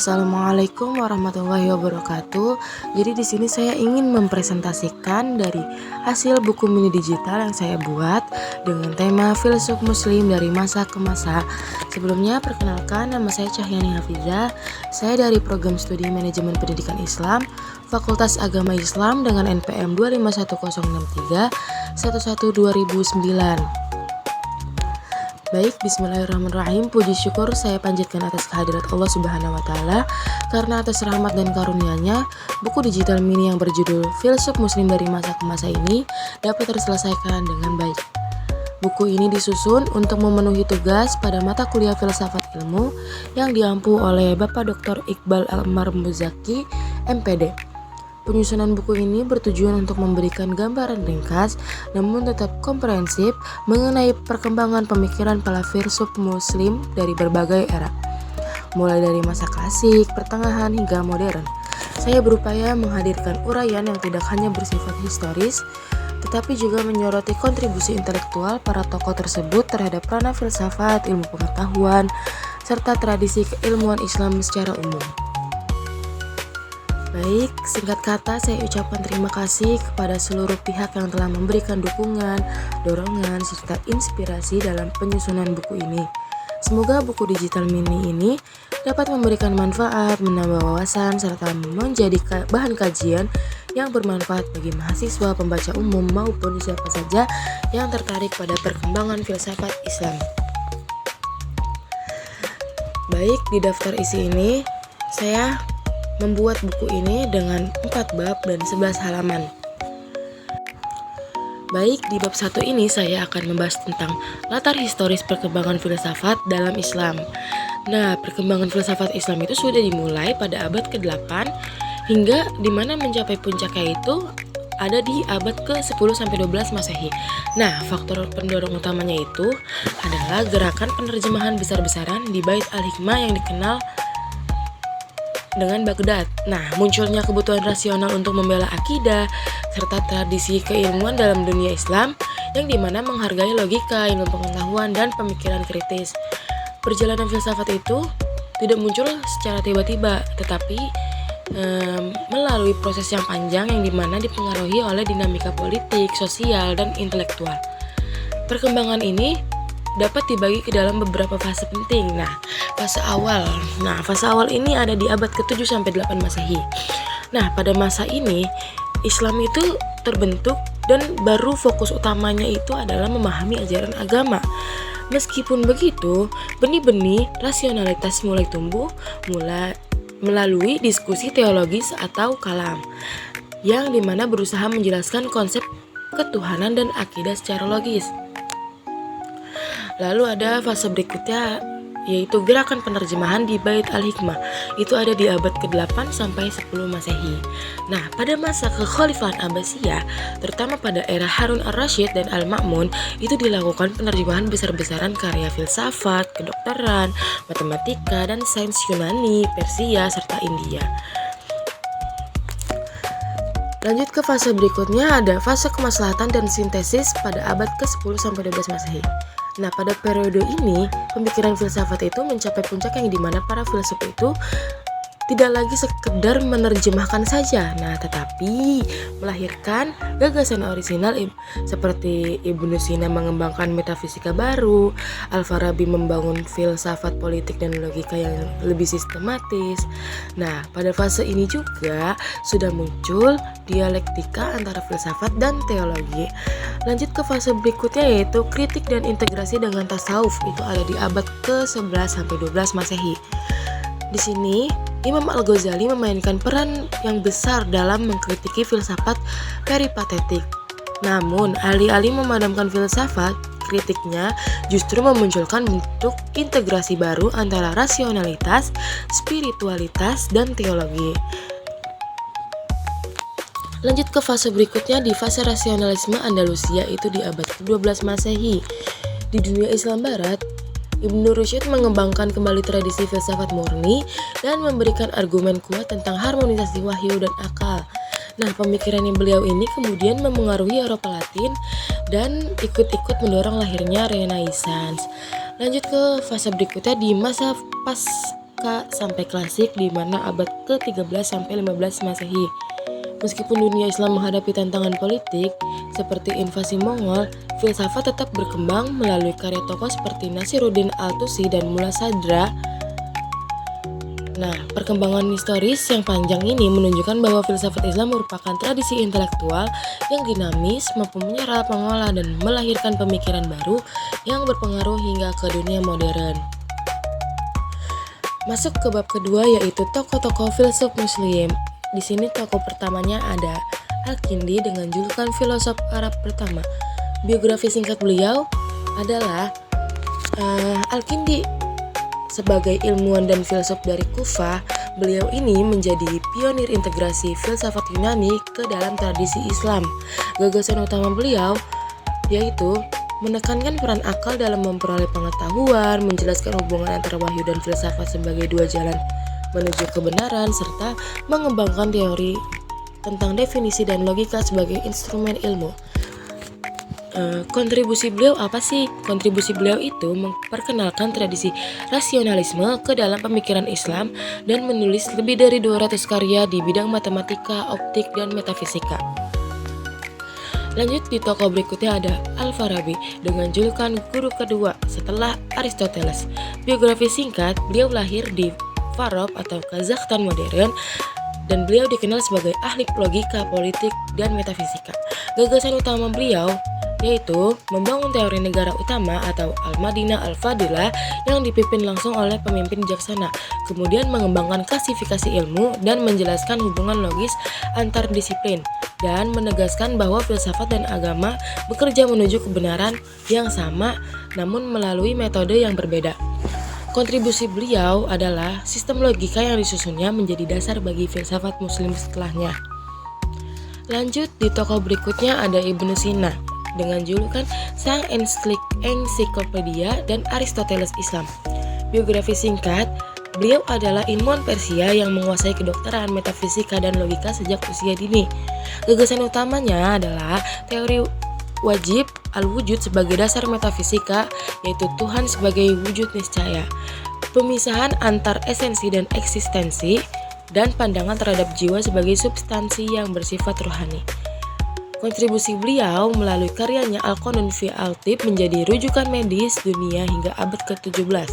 Assalamualaikum warahmatullahi wabarakatuh. Jadi di sini saya ingin mempresentasikan dari hasil buku mini digital yang saya buat dengan tema filsuf muslim dari masa ke masa. Sebelumnya perkenalkan, nama saya Cahyani Hafizah. Saya dari program studi manajemen pendidikan Islam, Fakultas Agama Islam dengan NPM 251063 11/2009. Baik, bismillahirrahmanirrahim. Puji syukur saya panjatkan atas kehadirat Allah Subhanahu wa Ta'ala, karena atas rahmat dan karunia-Nya, buku digital mini yang berjudul Filsuf Muslim dari Masa ke Masa ini dapat terselesaikan dengan baik. Buku ini disusun untuk memenuhi tugas pada mata kuliah filsafat ilmu yang diampu oleh Bapak Dr. Iqbal Al-Marmuzaki, MPD. Penyusunan buku ini bertujuan untuk memberikan gambaran ringkas namun tetap komprehensif mengenai perkembangan pemikiran para filsuf muslim dari berbagai era, mulai dari masa klasik, pertengahan, hingga modern. Saya berupaya menghadirkan uraian yang tidak hanya bersifat historis, tetapi juga menyoroti kontribusi intelektual para tokoh tersebut terhadap ranah filsafat, ilmu pengetahuan, serta tradisi keilmuan Islam secara umum. Baik, singkat kata saya ucapkan terima kasih kepada seluruh pihak yang telah memberikan dukungan, dorongan, serta inspirasi dalam penyusunan buku ini. Semoga buku digital mini ini dapat memberikan manfaat, menambah wawasan, serta menjadi bahan kajian yang bermanfaat bagi mahasiswa, pembaca umum, maupun siapa saja yang tertarik pada perkembangan filsafat Islam. Baik, di daftar isi ini saya membuat buku ini dengan 4 bab dan 11 halaman. Baik, di bab 1 ini saya akan membahas tentang latar historis perkembangan filsafat dalam Islam. Nah, perkembangan filsafat Islam itu sudah dimulai pada abad ke-8 hingga dimana mencapai puncaknya itu ada di abad ke-10-12 Masehi. Nah, faktor pendorong utamanya itu adalah gerakan penerjemahan besar-besaran di Bait al-Hikmah yang dikenal dengan Baghdad. Nah, munculnya kebutuhan rasional untuk membela akidah serta tradisi keilmuan dalam dunia Islam yang dimana menghargai logika, ilmu pengetahuan, dan pemikiran kritis. Perjalanan filsafat itu tidak muncul secara tiba-tiba, tetapi melalui proses yang panjang yang dimana dipengaruhi oleh dinamika politik, sosial, dan intelektual. Perkembangan ini dapat dibagi ke dalam beberapa fase penting. Fase awal ini ada di abad ke-7 sampai 8 Masehi. Nah, pada masa ini Islam itu terbentuk dan baru fokus utamanya itu adalah memahami ajaran agama. Meskipun begitu, benih-benih rasionalitas mulai tumbuh melalui diskusi teologis atau kalam, yang dimana berusaha menjelaskan konsep ketuhanan dan akidah secara logis. Lalu ada fase berikutnya, yaitu gerakan penerjemahan di Bait al-Hikmah. Itu ada di abad ke-8 sampai 10 Masehi. Nah, pada masa kekhalifahan Abbasiyah, terutama pada era Harun ar-Rasyid dan Al-Ma'mun, itu dilakukan penerjemahan besar-besaran karya filsafat, kedokteran, matematika, dan sains Yunani, Persia, serta India. Lanjut ke fase berikutnya, ada fase kemaslahatan dan sintesis pada abad ke-10 sampai 12 Masehi. Nah, pada periode ini, pemikiran filsafat itu mencapai puncak yang dimana para filsuf itu tidak lagi sekedar menerjemahkan saja, tetapi melahirkan gagasan orisinal seperti Ibnu Sina mengembangkan metafisika baru, Al-Farabi membangun filsafat politik dan logika yang lebih sistematis. Nah, pada fase ini juga sudah muncul dialektika antara filsafat dan teologi. Lanjut ke fase berikutnya, yaitu kritik dan integrasi dengan tasawuf. Itu ada di abad ke-11 sampai 12 Masehi. Di sini Imam Al-Ghazali memainkan peran yang besar dalam mengkritiki filsafat peripatetik. Namun, alih-alih memadamkan filsafat, kritiknya justru memunculkan bentuk integrasi baru antara rasionalitas, spiritualitas, dan teologi. Lanjut ke fase berikutnya, di fase rasionalisme Andalusia, itu di abad ke-12 Masehi. Di dunia Islam Barat, Ibnu Rusyd mengembangkan kembali tradisi filsafat murni dan memberikan argumen kuat tentang harmonisasi wahyu dan akal. Nah, pemikiran yang beliau ini kemudian memengaruhi Eropa Latin dan ikut-ikut mendorong lahirnya Renaissance. Lanjut ke fase berikutnya, di masa pramuka sampai klasik di mana abad ke-13 sampai 15 Masehi. Meskipun dunia Islam menghadapi tantangan politik seperti invasi Mongol, filsafat tetap berkembang melalui karya tokoh seperti Nasiruddin Al-Tusi dan Mulla Sadra. Nah, perkembangan historis yang panjang ini menunjukkan bahwa filsafat Islam merupakan tradisi intelektual yang dinamis, mampu menyerap, mengolah, dan melahirkan pemikiran baru yang berpengaruh hingga ke dunia modern. Masuk ke bab kedua, yaitu tokoh-tokoh filsuf Muslim. Di sini tokoh pertamanya ada Al-Kindi dengan julukan filosof Arab pertama. Biografi singkat beliau adalah Al-Kindi. Sebagai ilmuwan dan filsuf dari Kufah, beliau ini menjadi pionir integrasi filsafat Yunani ke dalam tradisi Islam. Gagasan utama beliau yaitu menekankan peran akal dalam memperoleh pengetahuan, menjelaskan hubungan antara wahyu dan filsafat sebagai dua jalan menuju kebenaran, serta mengembangkan teori tentang definisi dan logika sebagai instrumen ilmu. Kontribusi beliau apa sih? Kontribusi beliau itu memperkenalkan tradisi rasionalisme ke dalam pemikiran Islam dan menulis lebih dari 200 karya di bidang matematika, optik, dan metafisika. Lanjut di tokoh berikutnya ada Al-Farabi dengan julukan guru kedua setelah Aristoteles. Biografi singkat, beliau lahir di Farab atau Kazakhstan modern dan beliau dikenal sebagai ahli logika, politik, dan metafisika. Gagasan utama beliau yaitu membangun teori negara utama atau Al-Madinah Al-Fadilah yang dipimpin langsung oleh pemimpin bijaksana, kemudian mengembangkan klasifikasi ilmu dan menjelaskan hubungan logis antar disiplin, dan menegaskan bahwa filsafat dan agama bekerja menuju kebenaran yang sama namun melalui metode yang berbeda. Kontribusi beliau adalah sistem logika yang disusunnya menjadi dasar bagi filsafat muslim setelahnya. Lanjut di tokoh berikutnya ada Ibnu Sina dengan julukan Sang Ensiklopedia dan Aristoteles Islam. Biografi singkat, beliau adalah ilmuwan Persia yang menguasai kedokteran, metafisika, dan logika sejak usia dini. Gagasan utamanya adalah teori wajib al-wujud sebagai dasar metafisika, yaitu Tuhan sebagai wujud niscaya, pemisahan antar esensi dan eksistensi, dan pandangan terhadap jiwa sebagai substansi yang bersifat rohani. Kontribusi beliau melalui karyanya Al-Qanun fi Al-Tib menjadi rujukan medis dunia hingga abad ke-17.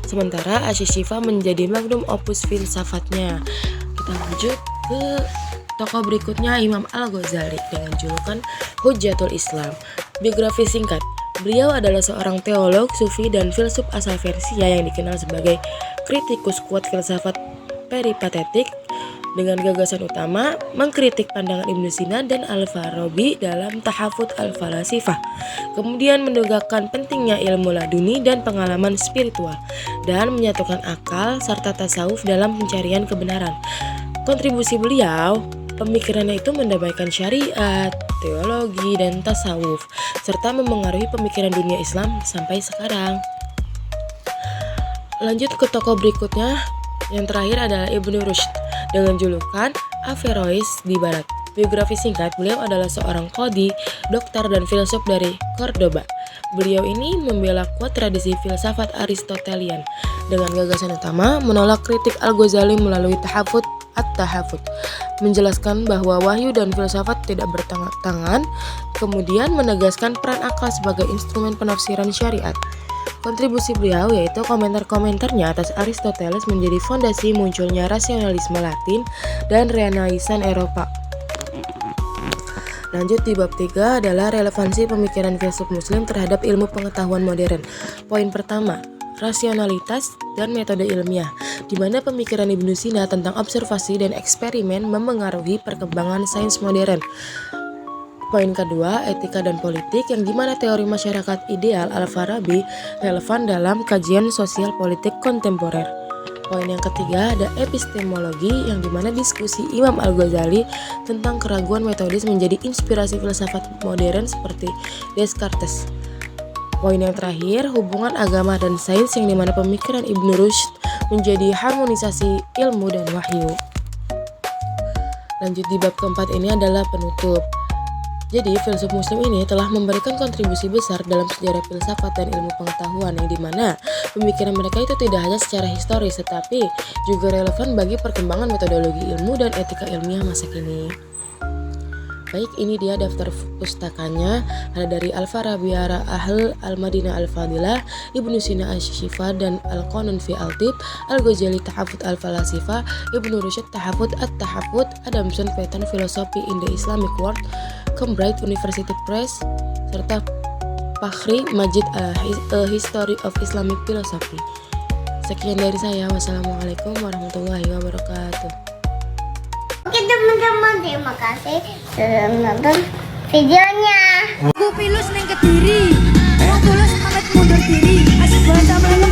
Sementara Asy-Syifa menjadi magnum opus filsafatnya. Kita lanjut ke tokoh berikutnya, Imam Al-Ghazali dengan julukan Hujjatul Islam. Biografi singkat, beliau adalah seorang teolog, sufi, dan filsuf asal Persia yang dikenal sebagai kritikus kuat filsafat peripatetik dengan gagasan utama mengkritik pandangan Ibnu Sina dan Al-Farabi dalam Tahafut Al-Falasifah, kemudian menegakkan pentingnya ilmu laduni dan pengalaman spiritual, dan menyatukan akal serta tasawuf dalam pencarian kebenaran. Kontribusi beliau, pemikirannya itu mendamaikan syariat, teologi, dan tasawuf, serta memengaruhi pemikiran dunia Islam sampai sekarang. Lanjut ke tokoh berikutnya, yang terakhir adalah Ibnu Rushd dengan julukan Averroes di Barat. Biografi singkat, beliau adalah seorang qadhi, dokter, dan filsuf dari Cordoba. Beliau ini membela kuat tradisi filsafat Aristotelian dengan gagasan utama menolak kritik Al-Ghazali melalui Tahafut At-Tahafut, menjelaskan bahwa wahyu dan filsafat tidak bertangan, kemudian menegaskan peran akal sebagai instrumen penafsiran syariat. Kontribusi beliau yaitu komentar-komentarnya atas Aristoteles menjadi fondasi munculnya rasionalisme Latin dan Renaissance Eropa. Lanjut di bab 3 adalah relevansi pemikiran filsuf muslim terhadap ilmu pengetahuan modern. Poin pertama, rasionalitas dan metode ilmiah, di mana pemikiran Ibnu Sina tentang observasi dan eksperimen memengaruhi perkembangan sains modern. Poin kedua, etika dan politik, yang dimana teori masyarakat ideal Al-Farabi relevan dalam kajian sosial politik kontemporer. Poin yang ketiga ada epistemologi, yang dimana diskusi Imam Al-Ghazali tentang keraguan metodis menjadi inspirasi filsafat modern seperti Descartes. Poin yang terakhir, hubungan agama dan sains, yang dimana pemikiran Ibnu Rushd menjadi harmonisasi ilmu dan wahyu. Lanjut di bab keempat ini adalah penutup. Jadi, filsuf muslim ini telah memberikan kontribusi besar dalam sejarah filsafat dan ilmu pengetahuan yang dimana pemikiran mereka itu tidak hanya secara historis tetapi juga relevan bagi perkembangan metodologi ilmu dan etika ilmiah masa kini. Baik, ini dia daftar pustakanya. Ada dari Al-Farabi Ahl Al-Madinah Al-Fadilah, Ibnu Sina Asy-Syifa dan Al-Qanun fi Al-Tib, Al-Ghazali Tahafut Al-Falasifa, Ibnu Rusyd Tahafut At-Tahafut, Adamson Pattern Philosophy in the Islamic World, Cambridge University Press, serta Fakhri Majid A History of Islamic Philosophy. Sekian dari saya. Wassalamualaikum warahmatullahi wabarakatuh. Oke teman-teman, terima kasih sudah menonton videonya. Aku pilus neng Kediri, wong tulus pamit mundur diri. Asik bahasa mereka